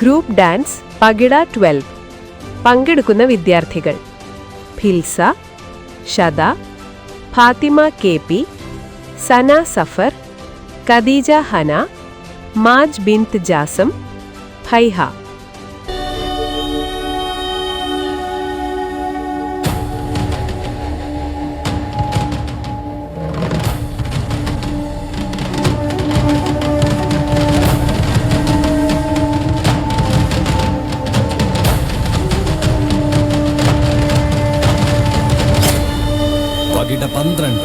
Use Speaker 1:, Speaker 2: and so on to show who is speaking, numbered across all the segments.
Speaker 1: Group dance പകിട 12. പങ്കെടുക്കുന്ന വിദ്യാർത്ഥികൾ: ഫിൽസ, ഷദ, Fathima KP, സന സഫർ, ഖദീജ ഹന, മാജ് ബിന്ത് ജാസം, ഫൈഹ.
Speaker 2: പകിട 12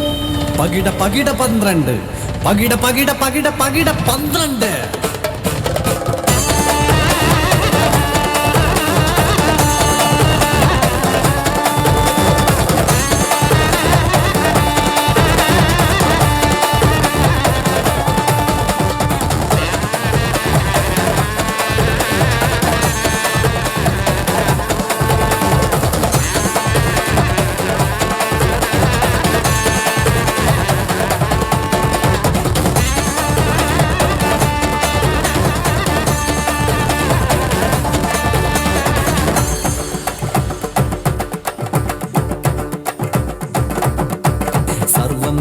Speaker 2: പകിട 12.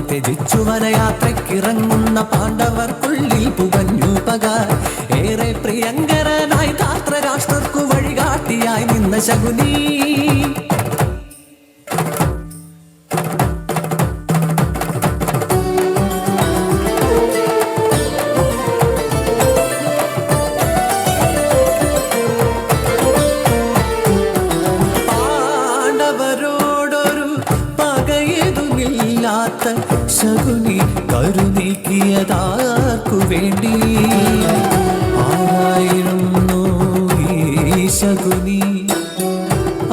Speaker 2: ത്യജിച്ചു വനയാത്രയ്ക്കിറങ്ങുന്ന പാണ്ഡവർക്കുള്ളിൽ പുകഞ്ഞു പക. ഏറെ പ്രിയങ്കരനായി ധാർത്തരാഷ്ട്രർക്കു വഴികാട്ടിയായി നിന്ന ശകുനി. പാണ്ഡവരോടൊരു പകയതുമില്ലാത്ത ശകുനി കരുനീക്കിയതാർക്കു വേണ്ടി? ആരായിരുന്നു ഈ ശകുനി?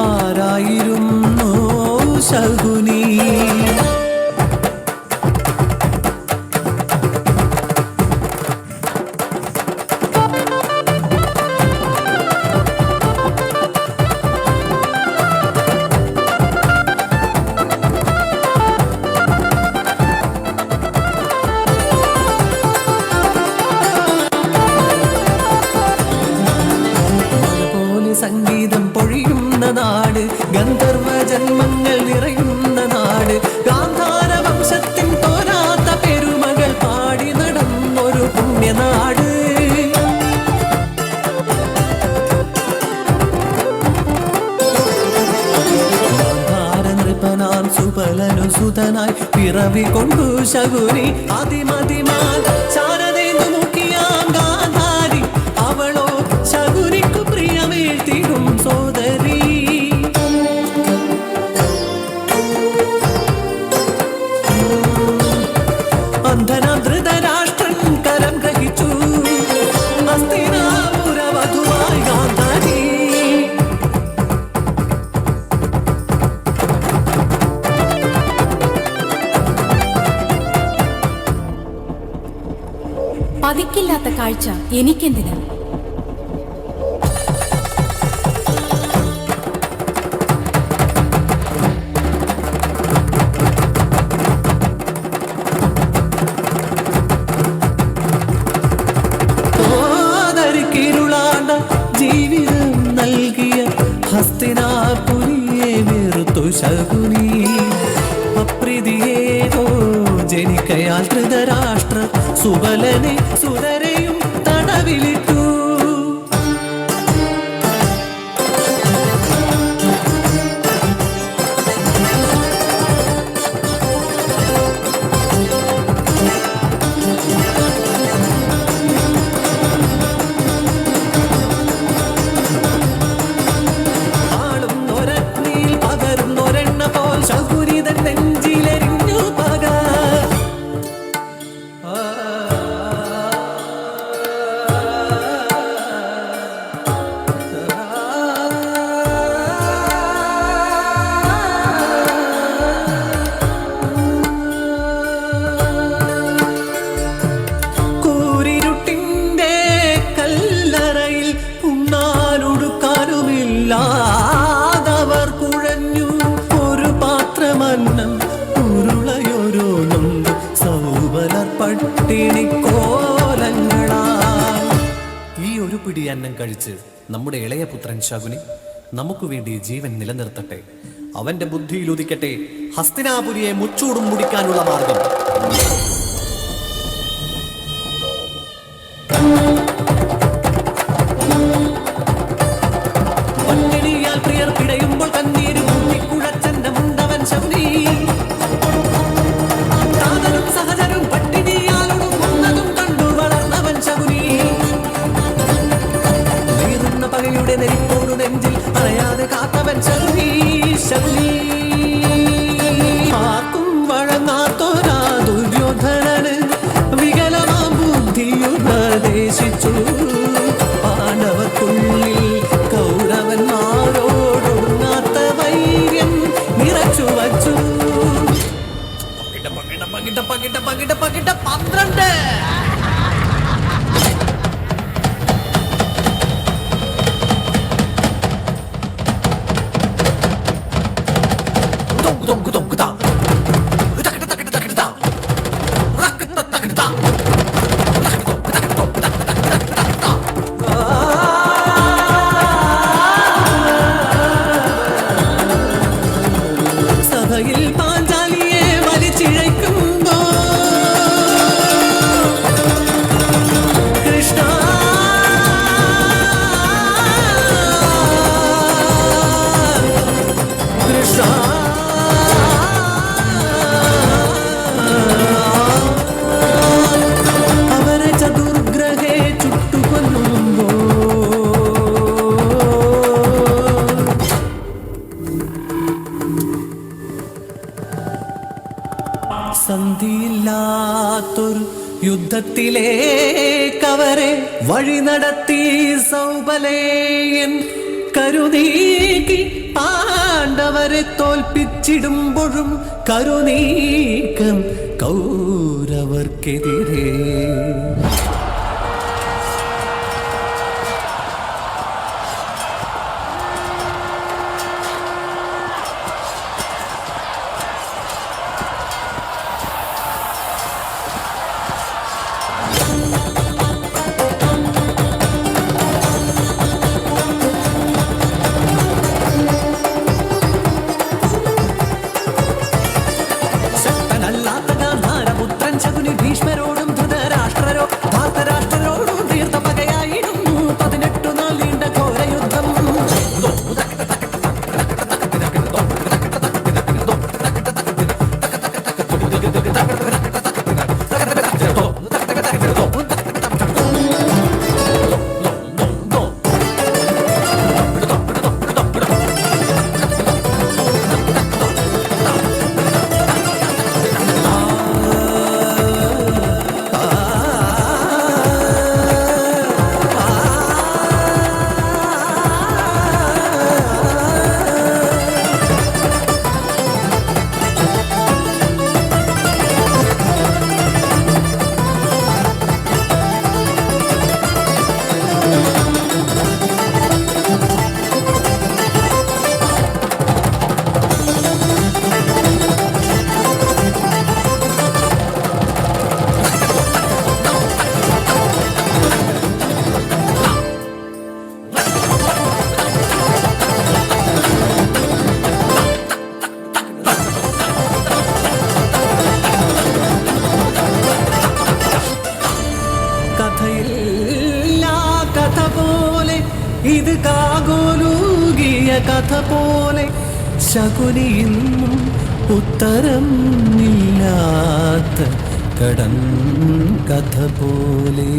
Speaker 2: ആരായിരുന്നു ശകുനി? സംഗീതം പൊഴിയുന്ന നാട്, ഗന്ധർവ ജന്മങ്ങൾ നിറയുന്ന നാട്, ഗാന്ധാര വംശത്തിൻ തോരാത്ത പെരുമകൾ പാടി നടന്നൊരു പുണ്യനാട്. ഗാന്ധാര നൃപനാം സുബലനു സുതനായി പിറവി കൊണ്ടു ശകുനി. അതിമതിമാൻ ശാരദേന്ദു മുഖിയാം ഗാന്ധാരി, അവളോ ശകുനിക്കു പ്രിയമേഴ്ത്തിടും സോദരി. അന്ധനാം ധൃതരാഷ്ട്രൻ കരം ഗ്രഹിച്ചു ഹസ്തിനാപുരവധുവായി ഗാന്ധാരി.
Speaker 3: പതിക്കില്ലാത്ത കാഴ്ച എനിക്കെന്തിന്?
Speaker 2: ജീവിതം നൽകിയ ഹസ്തിനാപുരിയെ വെറുത്തു ശകുനി. അപ്രീതിയേതോ ജനിക്കയാൽ ധൃതരാഷ്ട്ര സുബലനെ സുതരെയും തടവിലിട്ടു. അന്നം കഴിച്ച് നമ്മുടെ ഇളയ പുത്രൻ ശകുനി നമുക്ക് വേണ്ടി ജീവൻ നിലനിർത്തട്ടെ. അവന്റെ ബുദ്ധിയിൽ ഉദിക്കട്ടെ ഹസ്തിനാപുരിയെ മുച്ചൂടും മുടിക്കാനുള്ള മാർഗം. പട്ടിണിയാൽ പ്രിയർ പിടയുമ്പോൾ കണ്ണീര് കുഴച്ചന്റെ മുണ്ടവൻ ശകുനി. താതനും സഹജരും പട്ടിണിയാലോടും കൊന്നതും കണ്ടു വളർന്നവൻ ശകുനി. നീറുന്ന പകയുടെ നെരിപ്പോടു നെഞ്ചിൽ പറയാതെ കാത്തവൻ ശകുനി. ശകുനി ആർക്കും വഴങ്ങാത്തോരാ ദുര്യോധനന് വികലമാം ബുദ്ധിയുപദേശിച്ചു. പാണ്ഡവർക്കുള്ളിൽ കൗരവന്മാരോടൊടുങ്ങാത്ത വൈര്യം നിറച്ചു വച്ചു. പകിട്ട 12. സഭയിൽ പാഞ്ചാലിയെ വലിച്ചിഴയ്ക്കുമ്പോ കൃഷ്ണ കൃഷ്ണ അവരെ ചതുർഗ്രഹേ ചുട്ടുകൊല്ലുമ്പോ സന്ധിയില്ലാത്തൊരു യുദ്ധത്തിലേക്കവരെ വഴി നടത്തി സൗബലേയൻ കരുനീക്കി. പാണ്ഡവരെ തോൽപ്പിച്ചിടുമ്പോഴും കരുനീക്കം കൗരവർക്കെതിരെ. ഭീഷ്മരോടും ധൃതരാഷ്ട്രരോ ധാർത്തരാഷ്ട്രരോടും തീർത്ത പകയായിരുന്നു 18 നാൾ നീണ്ട ഘോരയുദ്ധം. ഇത് കാകോലൂകിയ കഥ പോലെ ശകുനിയിന്നും ഉത്തരം ഇല്ലാത്ത കടം കഥ പോലെ.